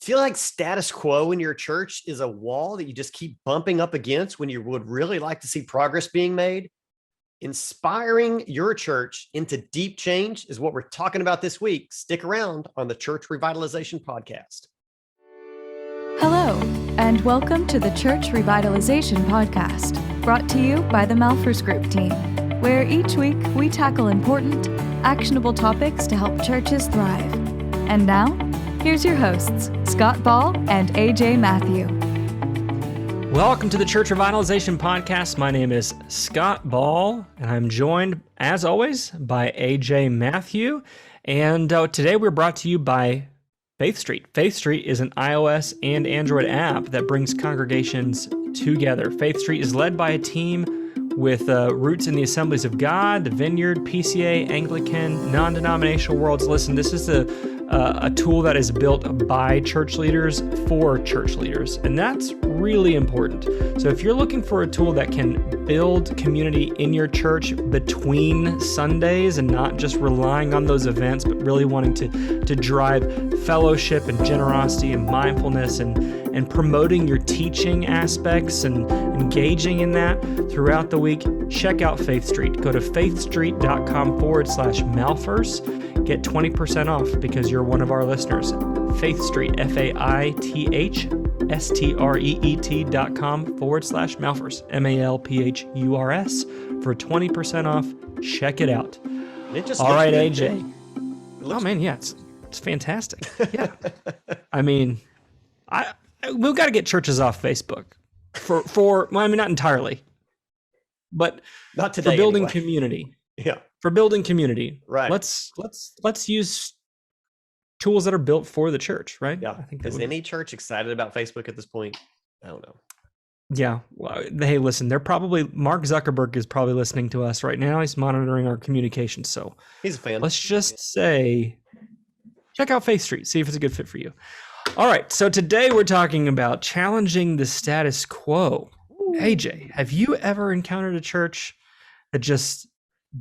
Feel like status quo in your church is a wall that you just keep bumping up against when you would really like to see progress being made? Inspiring your church into deep change is what we're talking about this week. Stick around on the Church Revitalization Podcast. Hello, and welcome to the Church Revitalization Podcast, brought to you by the Malphurs Group team, where each week we tackle important, actionable topics to help churches thrive. And now, here's your hosts, Scott Ball and AJ Matthew. Welcome to the Church Revitalization Podcast. My name is Scott Ball, and I'm joined, as always, by AJ Matthew. And today we're brought to you by Faith Street. Faith Street is an iOS and Android app that brings congregations together. Faith Street is led by a team with roots in the Assemblies of God, the Vineyard, PCA, Anglican, non-denominational worlds. Listen, this is a tool that is built by church leaders for church leaders, and that's really important. So if you're looking for a tool that can build community in your church between Sundays and not just relying on those events, but really wanting to drive fellowship and generosity and mindfulness and promoting your teaching aspects and engaging in that throughout the week, check out Faith Street. Go to faithstreet.com/Malphurs. Get 20% off because you're one of our listeners. Faith Street, faithstreet.com/Malphurs, MALPHURS for 20% off. Check it out. All right, AJ. Oh man, yeah, it's fantastic. Yeah, I mean, we've got to get churches off Facebook for well, I mean, not entirely, but not today, for building anyway. Community. Yeah. For building community, right? Let's use tools that are built for the church, right? Yeah. I think is any church excited about Facebook at this point? I don't know. Yeah. Well, hey, listen, Mark Zuckerberg is probably listening to us right now. He's monitoring our communications, so he's a fan. Let's just say, check out Faith Street, see if it's a good fit for you. All right. So today we're talking about challenging the status quo. Ooh. AJ, have you ever encountered a church that just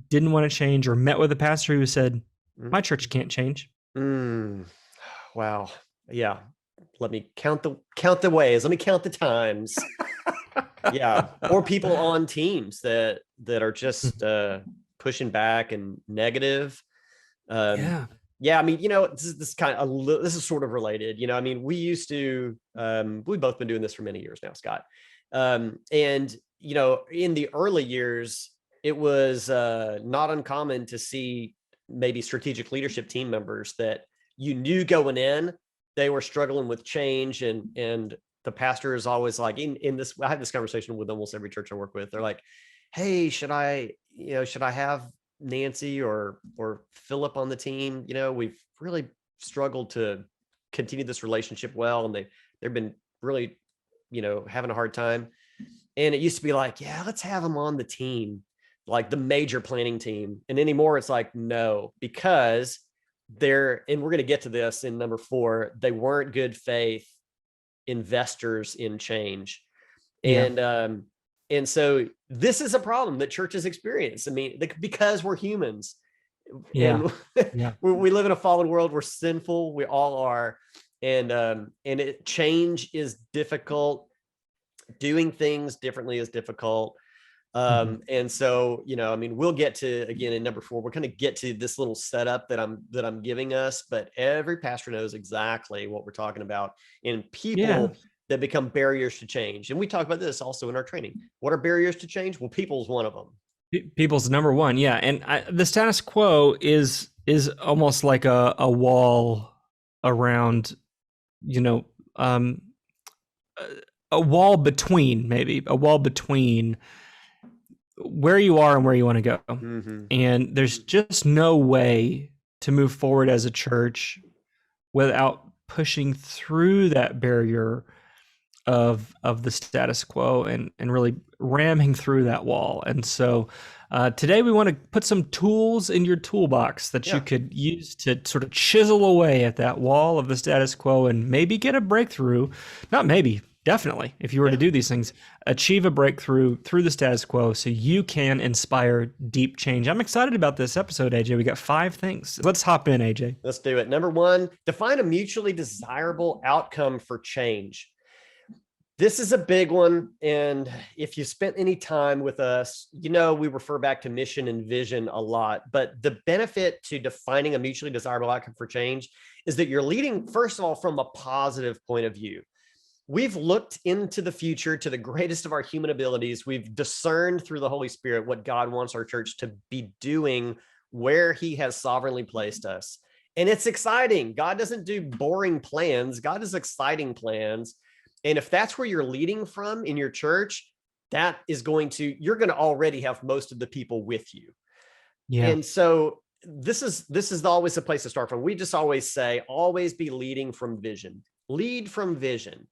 didn't want to change, or met with a pastor who said, my church can't change? Wow. Yeah. Let me count the ways. Let me count the times. Yeah. Or people on teams that are just pushing back and negative. Yeah. I mean, this is sort of related. I mean, we used to, we've both been doing this for many years now, Scott. And in the early years, it was not uncommon to see maybe strategic leadership team members that you knew going in, they were struggling with change. And the pastor is always like, in this, I have this conversation with almost every church I work with. They're like, hey, should I have Nancy or Philip on the team? We've really struggled to continue this relationship well. And they've been really, having a hard time. And it used to be like, yeah, let's have them on the team, like the major planning team. And anymore, it's like, no, because and we're going to get to this in number 4, they weren't good faith investors in change. Yeah. And so this is a problem that churches experience. I mean, because we're humans. Yeah. Yeah. We live in a fallen world. We're sinful. We all are. And change is difficult. Doing things differently is difficult. And so, I mean, we'll get to, again, in number 4, we're going to get to this little setup that I'm giving us, but every pastor knows exactly what we're talking about in people that become barriers to change. And we talk about this also in our training. What are barriers to change? Well, people's one of them. People's number one. Yeah. And the status quo is almost like a wall around, a wall between where you are and where you want to go. Mm-hmm. And there's just no way to move forward as a church without pushing through that barrier of the status quo and really ramming through that wall. And so today we want to put some tools in your toolbox that you could use to sort of chisel away at that wall of the status quo and maybe get a breakthrough. Not maybe, definitely, if you were to do these things, achieve a breakthrough through the status quo so you can inspire deep change. I'm excited about this episode, AJ. We got 5 things. Let's hop in, AJ. Let's do it. Number 1, define a mutually desirable outcome for change. This is a big one. And if you spent any time with us, we refer back to mission and vision a lot, but the benefit to defining a mutually desirable outcome for change is that you're leading, first of all, from a positive point of view. We've looked into the future to the greatest of our human abilities. We've discerned through the Holy Spirit what God wants our church to be doing where he has sovereignly placed us. And it's exciting. God doesn't do boring plans. God does exciting plans. And if that's where you're leading from in your church, you're going to already have most of the people with you. Yeah. And so this is always a place to start from. We just always say, always be leading from vision. Lead from vision.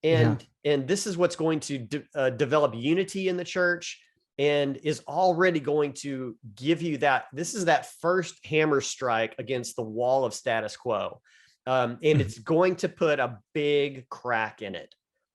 And this is what's going to develop unity in the church and is already going to give you that. This is that first hammer strike against the wall of status quo. And it's going to put a big crack in it.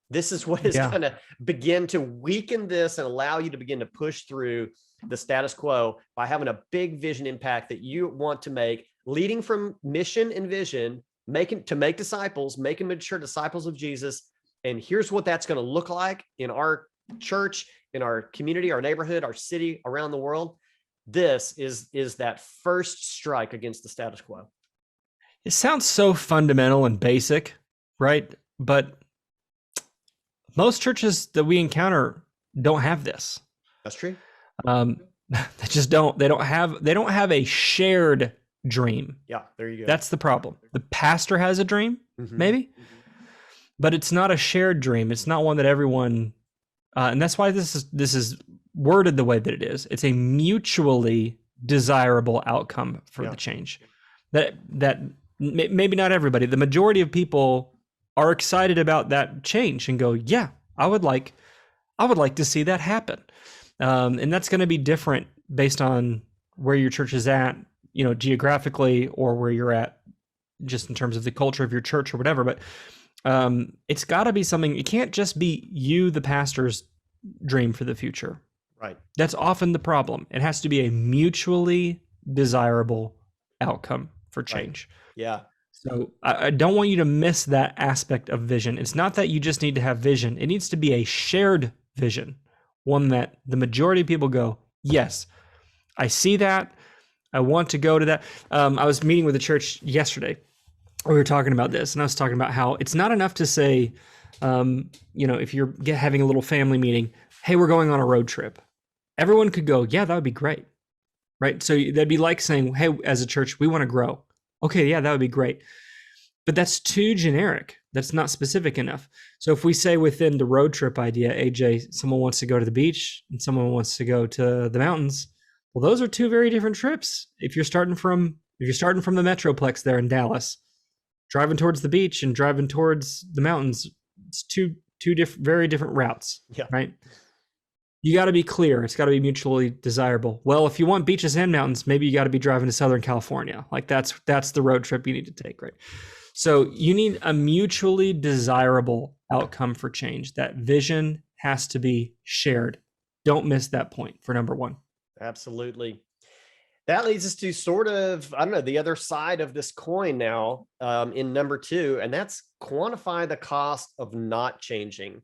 This is what is going to begin to weaken this and allow you to begin to push through the status quo by having a big vision impact that you want to make, leading from mission and vision, make disciples, making mature disciples of Jesus. And here's what that's going to look like in our church, in our community, our neighborhood, our city, around the world. This is that first strike against the status quo. It sounds so fundamental and basic, right? But most churches that we encounter don't have this. That's true. They just don't. They don't have a shared dream. Yeah, there you go. That's the problem. The pastor has a dream, maybe, but it's not a shared dream. It's not one that everyone, and that's why this is worded the way that it is. It's a mutually desirable outcome for the change. That maybe not everybody, the majority of people are excited about that change and go, yeah, I would like to see that happen. And that's going to be different based on where your church is at, geographically, or where you're at just in terms of the culture of your church or whatever. But it's got to be something. It can't just be you, the pastor's dream for the future. Right. That's often the problem. It has to be a mutually desirable outcome for change. Right. Yeah. So I don't want you to miss that aspect of vision. It's not that you just need to have vision. It needs to be a shared vision, one that the majority of people go, yes, I see that. I want to go to that. I was meeting with the church yesterday. We were talking about this, and I was talking about how it's not enough to say, if you're having a little family meeting, hey, we're going on a road trip. Everyone could go, yeah, that would be great, right? So that'd be like saying, hey, as a church, we want to grow. Okay, yeah, that would be great. But that's too generic. That's not specific enough. So if we say within the road trip idea, AJ, someone wants to go to the beach and someone wants to go to the mountains, well, those are 2 very different trips. If you're starting from the Metroplex there in Dallas, driving towards the beach and driving towards the mountains, it's two very different routes, right? You got to be clear. It's got to be mutually desirable. Well, if you want beaches and mountains, maybe you got to be driving to Southern California. Like that's the road trip you need to take, right? So you need a mutually desirable outcome for change. That vision has to be shared. Don't miss that point for number 1. Absolutely. That leads us to sort of, the other side of this coin now in number 2, and that's quantify the cost of not changing.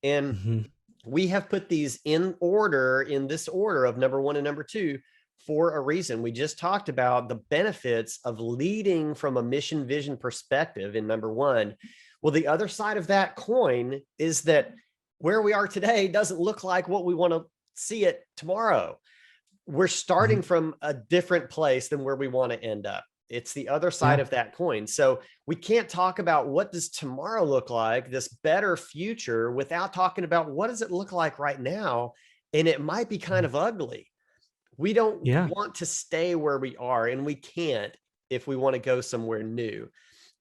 And we have put these in this order of number 1 and number 2 for a reason. We just talked about the benefits of leading from a mission vision perspective in number 1. Well, the other side of that coin is that where we are today doesn't look like what we want to see it tomorrow. We're starting from a different place than where we want to end up. It's the other side of that coin. So we can't talk about what does tomorrow look like, this better future, without talking about what does it look like right now. And it might be kind of ugly. We don't want to stay where we are, and we can't if we want to go somewhere new.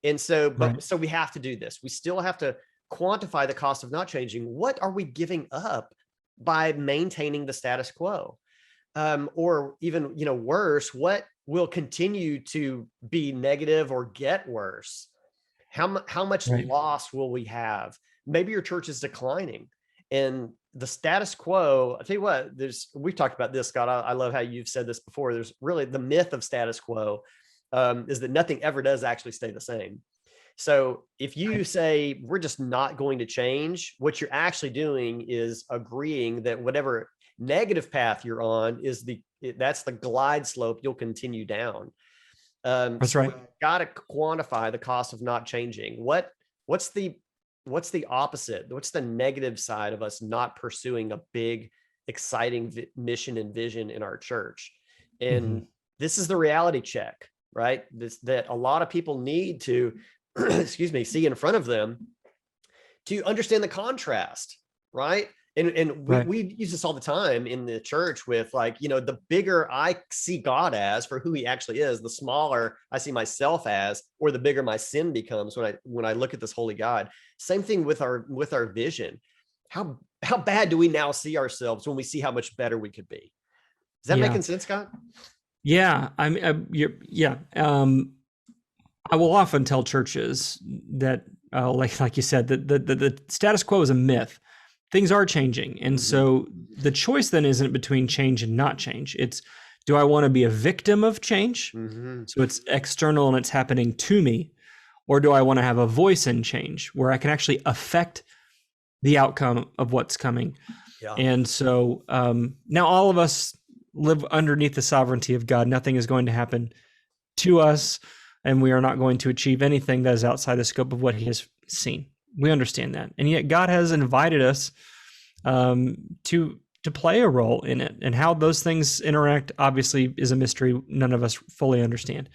And so, so we have to do this. We still have to quantify the cost of not changing. What are we giving up by maintaining the status quo? Or even, worse, what will continue to be negative or get worse? How much Right. loss will we have? Maybe your church is declining, and the status quo. I tell you what, we've talked about this, Scott. I love how you've said this before. There's really the myth of status quo is that nothing ever does actually stay the same. So if you say we're just not going to change, what you're actually doing is agreeing that whatever negative path you're on that's the glide slope you'll continue down. That's right. We've got to quantify the cost of not changing. What's the opposite? What's the negative side of us not pursuing a big, exciting mission and vision in our church? And this is the reality check, right? That a lot of people need to, excuse me, see in front of them to understand the contrast, right? And we use this all the time in the church with, like, the bigger I see God as for who he actually is, the smaller I see myself as, or the bigger my sin becomes when I look at this holy God. Same thing with our vision. How bad do we now see ourselves when we see how much better we could be? Is that making sense, Scott? Yeah. I mean, I will often tell churches that, like you said, that the status quo is a myth. Things are changing. And so the choice then isn't between change and not change. It's, do I want to be a victim of change? So it's external and it's happening to me. Or do I want to have a voice in change where I can actually affect the outcome of what's coming? Yeah. And so now all of us live underneath the sovereignty of God. Nothing is going to happen to us, and we are not going to achieve anything that is outside the scope of what he has seen. We understand that. And yet God has invited us to play a role in it. And how those things interact, obviously, is a mystery none of us fully understand.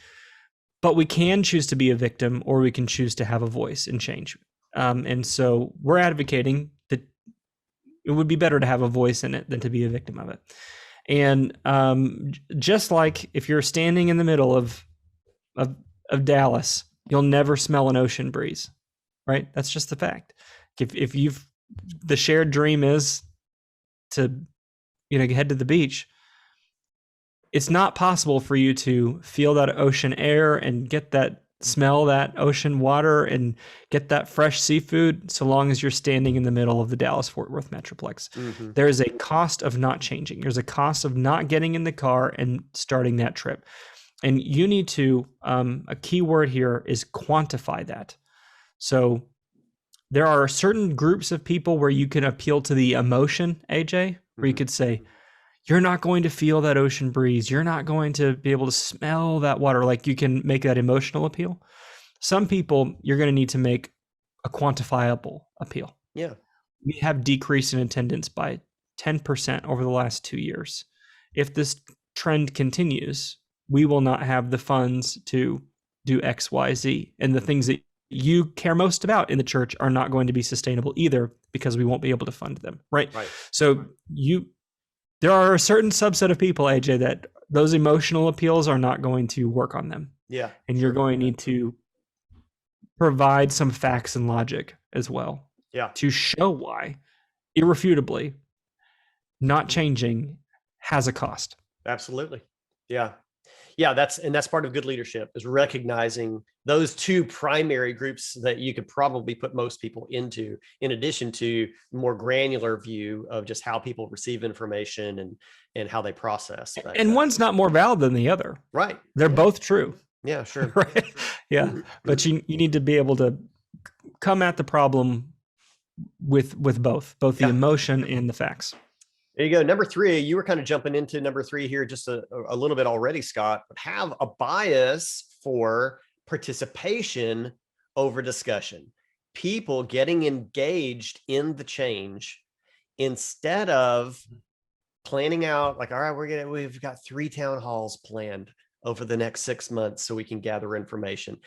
But we can choose to be a victim, or we can choose to have a voice in change. And so we're advocating that it would be better to have a voice in it than to be a victim of it. And just like if you're standing in the middle of Dallas, you'll never smell an ocean breeze. Right? That's just the fact. If the shared dream is to, head to the beach, it's not possible for you to feel that ocean air and smell that ocean water and get that fresh seafood so long as you're standing in the middle of the Dallas-Fort Worth Metroplex. There is a cost of not changing. There's a cost of not getting in the car and starting that trip. And you need to, a key word here is quantify that. So there are certain groups of people where you can appeal to the emotion, AJ, where you could say, you're not going to feel that ocean breeze. You're not going to be able to smell that water. Like, you can make that emotional appeal. Some people, you're going to need to make a quantifiable appeal. Yeah. We have decreased in attendance by 10% over the last 2 years. If this trend continues, we will not have the funds to do X, Y, Z. And the things that you care most about in the church are not going to be sustainable either, because we won't be able to fund them. Right. So there are a certain subset of people, AJ, that those emotional appeals are not going to work on them. Yeah. And you're going to need to provide some facts and logic as well. Yeah. To show why, irrefutably, not changing has a cost. Absolutely. Yeah. Yeah, that's part of good leadership, is recognizing those two primary groups that you could probably put most people into, in addition to more granular view of just how people receive information and how they process. And one's not more valid than the other. Right. They're both true. Yeah, sure. Right. Yeah. But you need to be able to come at the problem with both the emotion and the facts. There you go. Number 3, you were kind of jumping into number 3 here just a little bit already, Scott. But have a bias for participation over discussion. People getting engaged in the change instead of planning out, like, all right, we've got 3 town halls planned over the next 6 months so we can gather information.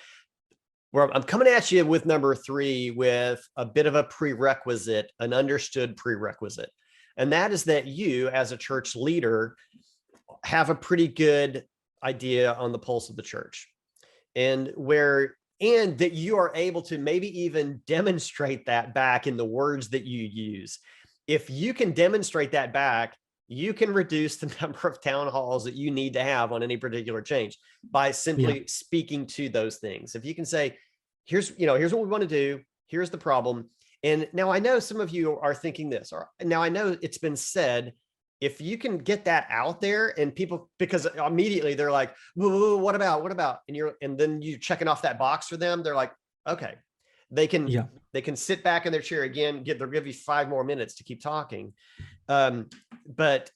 Well, I'm coming at you with number 3 with a bit of a prerequisite, an understood prerequisite. And that is that you, as a church leader, have a pretty good idea on the pulse of the church, and that you are able to maybe even demonstrate that back in the words that you use. If you can demonstrate that back, you can reduce the number of town halls that you need to have on any particular change by simply speaking to those things. If you can say, here's what we want to do. Here's the problem. And now I know some of you are thinking this, or now I know it's been said, if you can get that out there and people, because immediately they're like, what about? And then you're checking off that box for them. They're like, okay, they can sit back in their chair again, they'll give you 5 more minutes to keep talking. But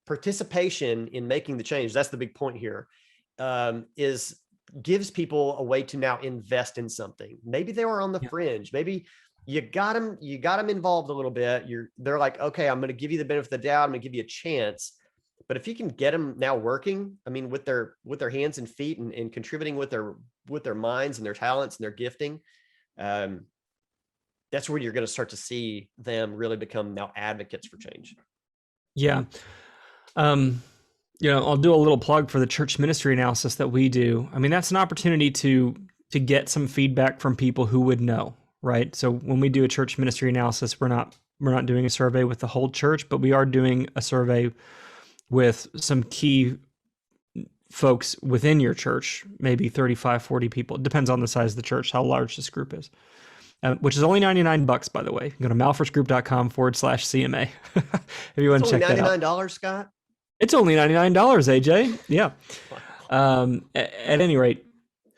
participation in making the change, that's the big point here, gives people a way to now invest in something. Maybe they were on the fringe. Maybe you got them involved a little bit. They're like, okay, I'm going to give you the benefit of the doubt. I'm going to give you a chance. But if you can get them now working, I mean, with their hands and feet and contributing with their minds and their talents and their gifting, that's where you're going to start to see them really become now advocates for change. Yeah. I'll do a little plug for the church ministry analysis that we do. I mean, that's an opportunity to get some feedback from people who would know, right? So when we do a church ministry analysis, we're not doing a survey with the whole church, but we are doing a survey with some key folks within your church, maybe 35, 40 people. It depends on the size of the church, how large this group is, which is only $99, by the way. You can go to malforsgroup.com/CMA if you want to check that out. $99, Scott? It's only $99, AJ. Yeah. At any rate,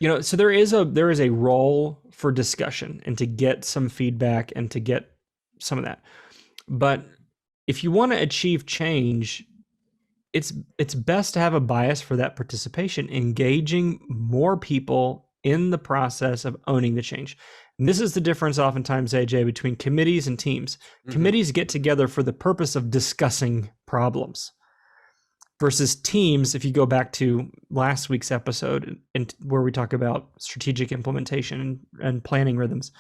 so there is a role for discussion and to get some feedback and to get some of that. But if you want to achieve change, it's best to have a bias for that participation, engaging more people in the process of owning the change. And this is the difference oftentimes, AJ, between committees and teams. Mm-hmm. Committees get together for the purpose of discussing problems. Versus teams, if you go back to last week's episode and where we talk about strategic implementation and planning rhythms,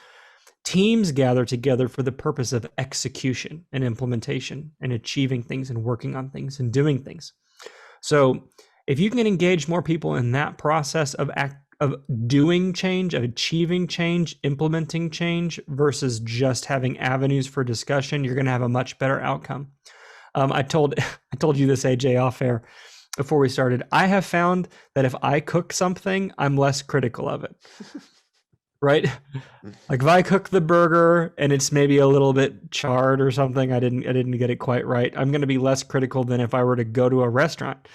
teams gather together for the purpose of execution and implementation and achieving things and working on things and doing things. So if you can engage more people in that process of doing change, of achieving change, implementing change, versus just having avenues for discussion, you're going to have a much better outcome. I told you this, AJ, off air before we started. I have found that if I cook something, I'm less critical of it. Right? Like if I cook the burger and it's maybe a little bit charred or something, I didn't get it quite right, I'm going to be less critical than if I were to go to a restaurant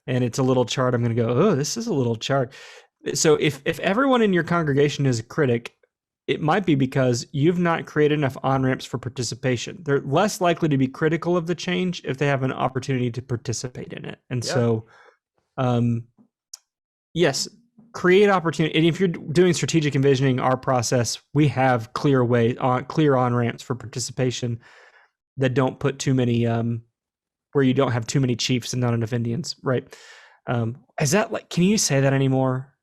and it's a little charred. I'm going to go, oh, this is a little charred. So if everyone in your congregation is a critic, it might be because you've not created enough on-ramps for participation. They're less likely to be critical of the change if they have an opportunity to participate in it. And so, yes, create opportunity. And if you're doing strategic envisioning, our process, we have clear on-ramps for participation that don't put too many, where you don't have too many chiefs and not enough Indians, right? Is that can you say that anymore?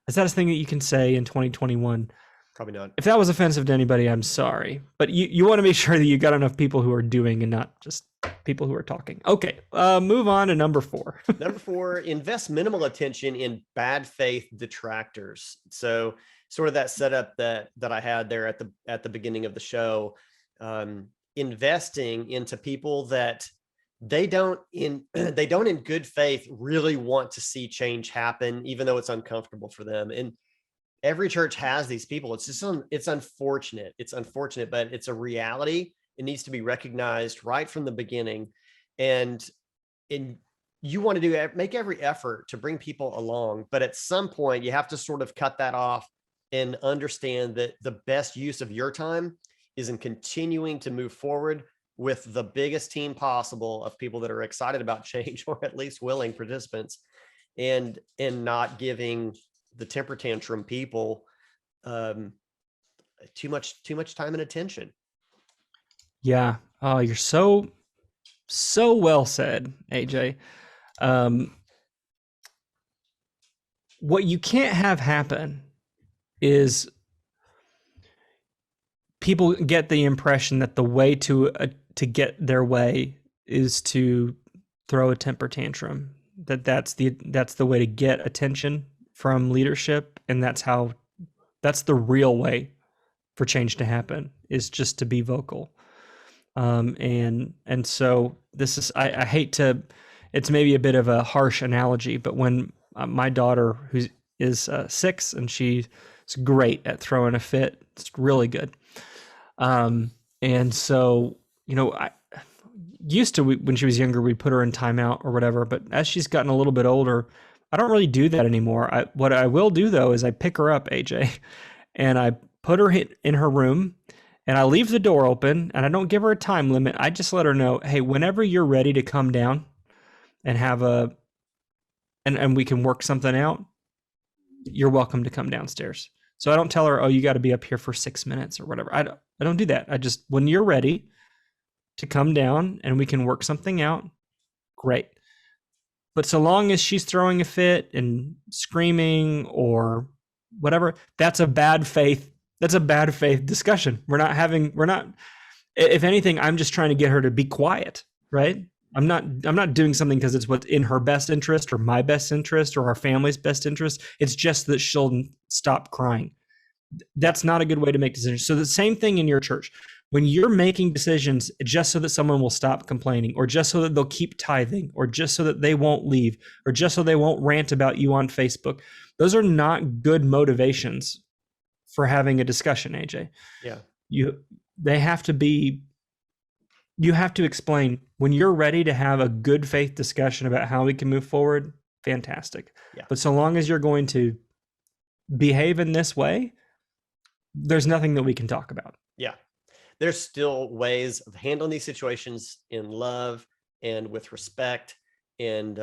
Is that a thing that you can say in 2021? Probably not. If that was offensive to anybody, I'm sorry. But you want to make sure that you got enough people who are doing and not just people who are talking. Okay, move on to number 4. Number 4, invest minimal attention in bad faith detractors. So sort of that setup that I had there at the beginning of the show, investing into people that they don't in good faith really want to see change happen, even though it's uncomfortable for them. And every church has these people. It's just it's unfortunate. It's unfortunate, but it's a reality. It needs to be recognized right from the beginning. And you want to make every effort to bring people along, but at some point you have to sort of cut that off and understand that the best use of your time is in continuing to move forward with the biggest team possible of people that are excited about change, or at least willing participants, and not giving the temper tantrum people too much time and attention. Yeah. Oh, you're so well said, AJ. What you can't have happen is people get the impression that the way to get their way is to throw a temper tantrum, that's the way to get attention from leadership, and that's the real way for change to happen, is just to be vocal. And so this is, I hate to, it's maybe a bit of a harsh analogy, but when my daughter, who is 6 and she is great at throwing a fit. It's really good. And so, I used to, when she was younger, we'd put her in timeout or whatever. But as she's gotten a little bit older, I don't really do that anymore. What I will do, though, is I pick her up, AJ, and I put her in her room, and I leave the door open, and I don't give her a time limit. I just let her know, hey, whenever you're ready to come down and have and we can work something out, you're welcome to come downstairs. So I don't tell her, oh, you got to be up here for 6 minutes or whatever. I don't do that. I just, when you're ready to come down and we can work something out, great. But so long as she's throwing a fit and screaming or whatever, that's a bad faith discussion. If anything, I'm just trying to get her to be quiet, right? I'm not doing something because it's what's in her best interest or my best interest or our family's best interest. It's just that she'll stop crying. That's not a good way to make decisions. So the same thing in your church. When you're making decisions just so that someone will stop complaining, or just so that they'll keep tithing, or just so that they won't leave, or just so they won't rant about you on Facebook, those are not good motivations for having a discussion, AJ. Yeah. You have to explain when you're ready to have a good faith discussion about how we can move forward. Fantastic. Yeah. But so long as you're going to behave in this way, there's nothing that we can talk about. Yeah. There's still ways of handling these situations in love and with respect. And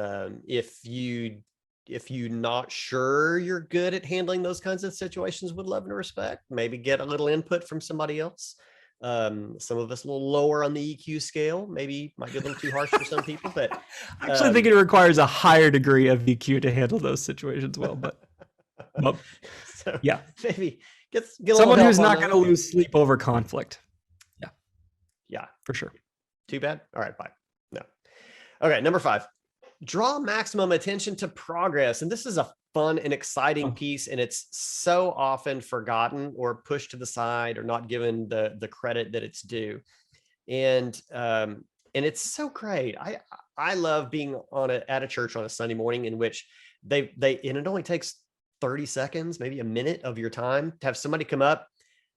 if you're not sure you're good at handling those kinds of situations with love and respect, maybe get a little input from somebody else. Some of us a little lower on the EQ scale, maybe might be a little too harsh for some people, but I actually think it requires a higher degree of EQ to handle those situations well. But so yeah, maybe get someone who's not going to lose sleep over conflict. Yeah, for sure. Too bad. All right, bye. No. Okay, number 5. Draw maximum attention to progress. And this is a fun and exciting piece, and it's so often forgotten or pushed to the side or not given the credit that it's due. And it's so great. I love being at a church on a Sunday morning in which and it only takes 30 seconds, maybe a minute of your time to have somebody come up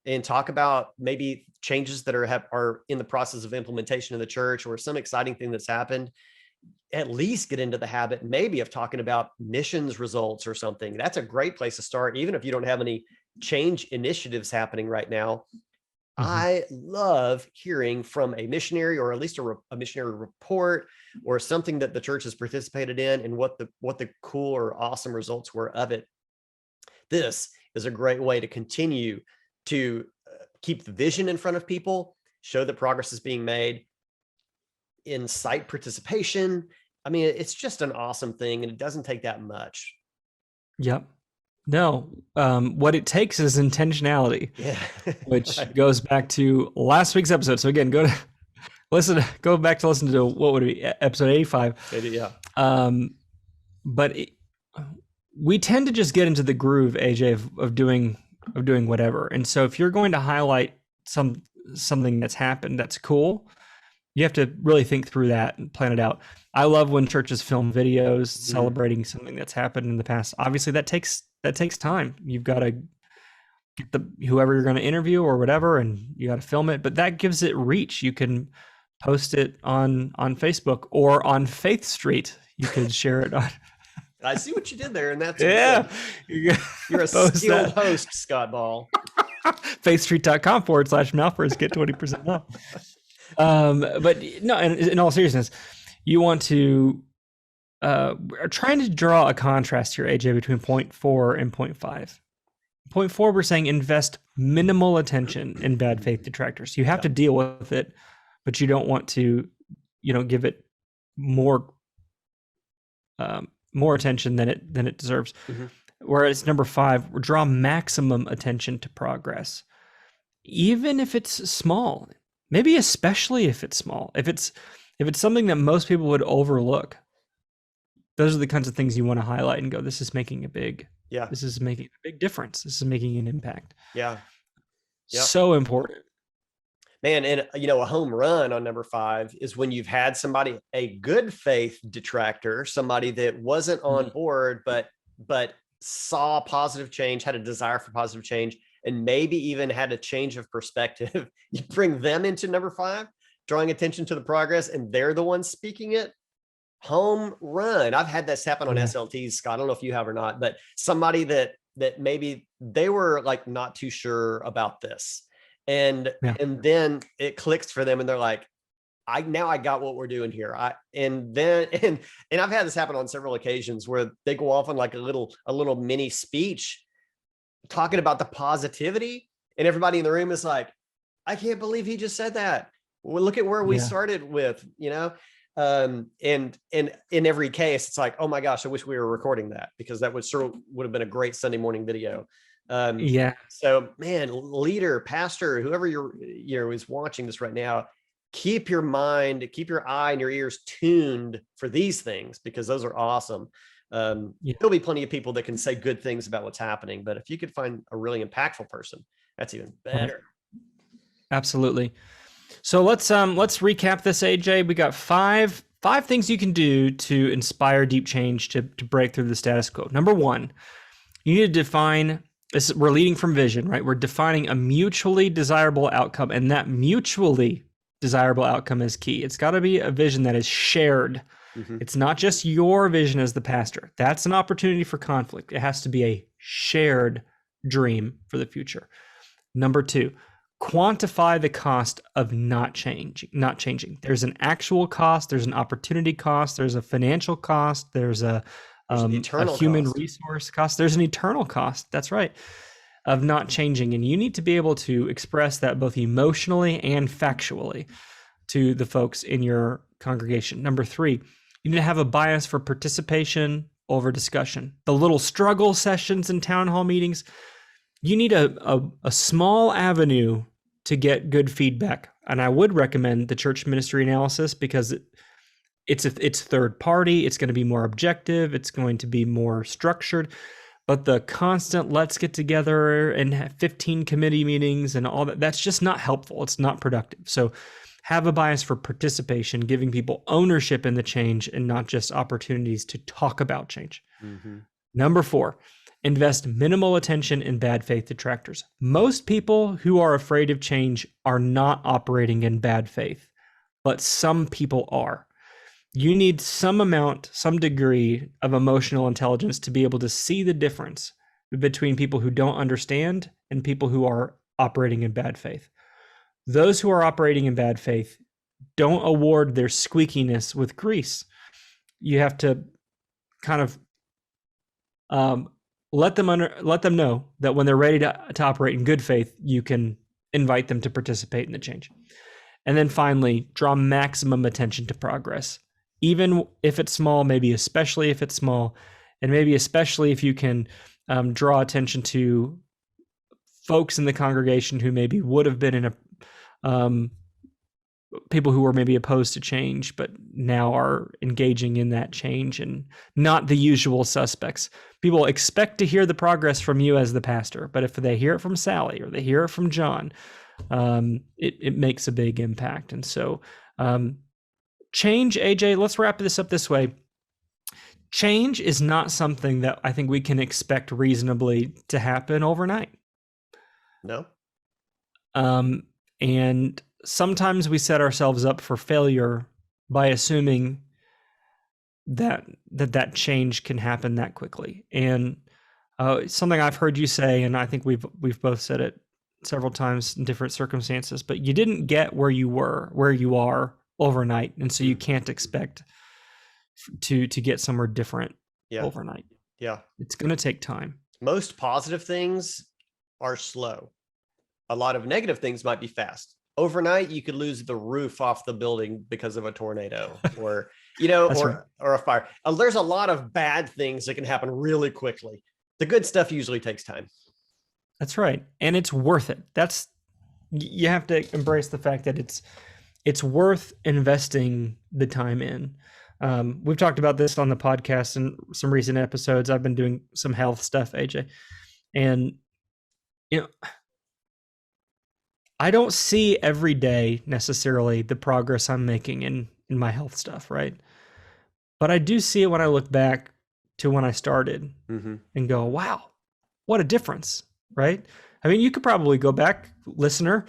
and talk about maybe changes that are in the process of implementation in the church, or some exciting thing that's happened. At least get into the habit maybe of talking about missions results or something. That's a great place to start, even if you don't have any change initiatives happening right now. Mm-hmm. I love hearing from a missionary, or at least a missionary report, or something that the church has participated in, and what the cool or awesome results were of it. This is a great way to continue to keep the vision in front of people, show that progress is being made, incite participation. I mean, it's just an awesome thing, and it doesn't take that much. Yep. No, what it takes is intentionality, which goes back to last week's episode. So again, go back to listen to what would it be, episode 85. Yeah. But we tend to just get into the groove, AJ, of doing whatever. And so if you're going to highlight something that's happened that's cool, you have to really think through that and plan it out. I love when churches film videos celebrating something that's happened in the past. Obviously, that takes time. You've got to get whoever you're going to interview or whatever, and you got to film it. But that gives it reach. You can post it on Facebook, or on Faith Street. You could share it on. I see what you did there, and that's you're a skilled host, Scott Ball. faithstreet.com/Malfers, get 20% off. But no, in all seriousness, you want to are trying to draw a contrast here, AJ, between point 4 and point 5. Point 4, we're saying invest minimal attention in bad faith detractors. You have to deal with it, but you don't want to, give it more attention than it deserves. Mm-hmm. Whereas number 5, draw maximum attention to progress, even if it's small. Maybe especially if it's small. If it's something that most people would overlook, those are the kinds of things you want to highlight and go, this is making a big difference. This is making an impact. Yeah. Yep. So important. Man, and a home run on number 5 is when you've had somebody, a good faith detractor, somebody that wasn't on board, but saw positive change, had a desire for positive change, and maybe even had a change of perspective, you bring them into number 5, drawing attention to the progress, and they're the ones speaking it. Home run. I've had this happen on SLTs, Scott. I don't know if you have or not, but somebody that maybe they were like not too sure about this. And then it clicks for them and they're like, I got what we're doing here. And I've had this happen on several occasions where they go off on like a little mini speech talking about the positivity, and everybody in the room is like, I can't believe he just said that. Well, look at where we started with, and in every case, it's like, oh my gosh, I wish we were recording that, because that would have been a great Sunday morning video. So man, leader, pastor, whoever is watching this right now, keep your eye and your ears tuned for these things, because those are awesome. There'll be plenty of people that can say good things about what's happening, but if you could find a really impactful person, that's even better. Absolutely. So let's recap this, AJ. We got five things you can do to inspire deep change, to break through the status quo. Number 1, you need to define this. We're leading from vision, right? We're defining a mutually desirable outcome, and that mutually desirable outcome is key. It's got to be a vision that is shared. Mm-hmm. It's not just your vision as the pastor. That's an opportunity for conflict. It has to be a shared dream for the future. Number 2, quantify the cost of not changing. There's an actual cost, there's an opportunity cost, there's a financial cost, there's a human resource cost, there's an eternal cost. That's right, of not changing. And you need to be able to express that both emotionally and factually to the folks in your congregation. Number 3, you need to have a bias for participation over discussion. The little struggle sessions and town hall meetings, you need a small avenue to get good feedback. And I would recommend the church ministry analysis, because it's third party. It's going to be more objective. It's going to be more structured. But the constant let's get together and have 15 committee meetings and all that's just not helpful. It's not productive. So have a bias for participation, giving people ownership in the change and not just opportunities to talk about change. Mm-hmm. Number 4, invest minimal attention in bad faith detractors. Most people who are afraid of change are not operating in bad faith, but some people are. You need some degree of emotional intelligence to be able to see the difference between people who don't understand and people who are operating in bad faith. Those who are operating in bad faith don't award their squeakiness with grease. You have to kind of let them know that when they're ready to operate in good faith, you can invite them to participate in the change. And then finally, draw maximum attention to progress, even if it's small, maybe especially if it's small, and maybe especially if you can draw attention to folks in the congregation who maybe would have been in a people who were maybe opposed to change, but now are engaging in that change, and not the usual suspects. People expect to hear the progress from you as the pastor, but if they hear it from Sally or they hear it from John, it makes a big impact. And so change, AJ, let's wrap this up this way. Change is not something that I think we can expect reasonably to happen overnight. No. And sometimes we set ourselves up for failure by assuming that change can happen that quickly. And something I've heard you say, and I think we've both said it several times in different circumstances, but you didn't get where you are overnight, and so you can't expect to get somewhere different overnight. Yeah, it's going to take time. Most positive things are slow. A lot of negative things might be fast. Overnight, you could lose the roof off the building because of a tornado, or or a fire. There's a lot of bad things that can happen really quickly. The good stuff usually takes time. That's right, and it's worth it. You have to embrace the fact that it's worth investing the time in. We've talked about this on the podcast in some recent episodes. I've been doing some health stuff, AJ, and I don't see every day necessarily the progress I'm making in my health stuff, right? But I do see it when I look back to when I started Mm-hmm. and go, wow, what a difference, right? I mean, you could probably go back, listener,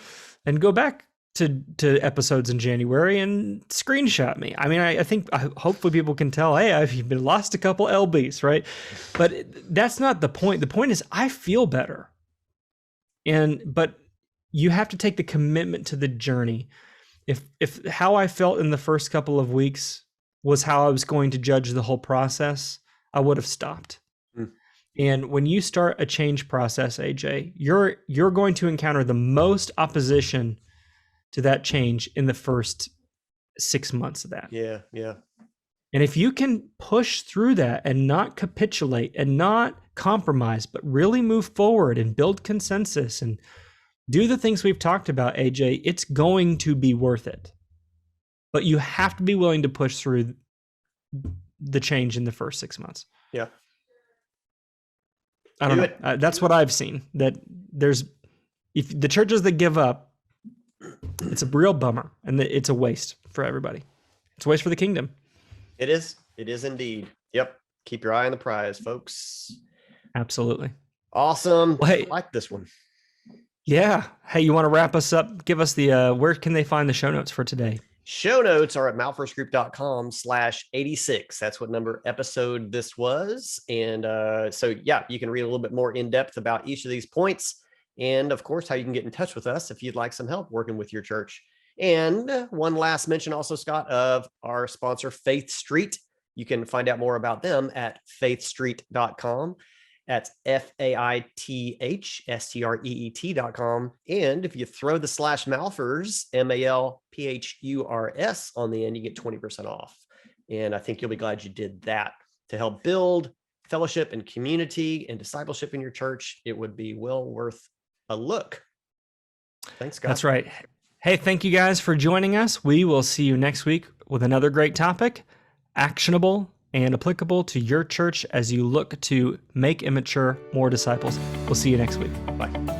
and go back to episodes in January and screenshot me. I mean, I think hopefully people can tell, hey, I've been lost a couple LBs, right? But that's not the point. The point is I feel better. But you have to take the commitment to the journey. If how I felt in the first couple of weeks was how I was going to judge the whole process, I would have stopped. And when you start a change process, AJ, you're going to encounter the most opposition to that change in the first 6 months of that. Yeah. And if you can push through that and not capitulate and not compromise, but really move forward and build consensus and do the things we've talked about, AJ, it's going to be worth it. But you have to be willing to push through the change in the first 6 months. Yeah. I don't know. That's what I've seen. That if the churches that give up, it's a real bummer, and it's a waste for everybody. It's a waste for the kingdom. It is. It is indeed. Yep. Keep your eye on the prize, folks. Absolutely. Awesome. Well, hey, I like this one. Yeah. Hey, you want to wrap us up? Give us the, where can they find the show notes for today? Show notes are at malfirstgroup.com/86. That's what number episode this was. And so, yeah, you can read a little bit more in depth about each of these points. And of course, how you can get in touch with us if you'd like some help working with your church. And one last mention also, Scott, of our sponsor, Faith Street. You can find out more about them at faithstreet.com. That's faithstreet.com. And if you throw the /Malphurs, MALPHURS on the end, you get 20% off. And I think you'll be glad you did that to help build fellowship and community and discipleship in your church. It would be well worth a look. Thanks, Scott. That's right. Hey, thank you guys for joining us. We will see you next week with another great topic, actionable and applicable to your church as you look to make and mature more disciples. We'll see you next week. Bye.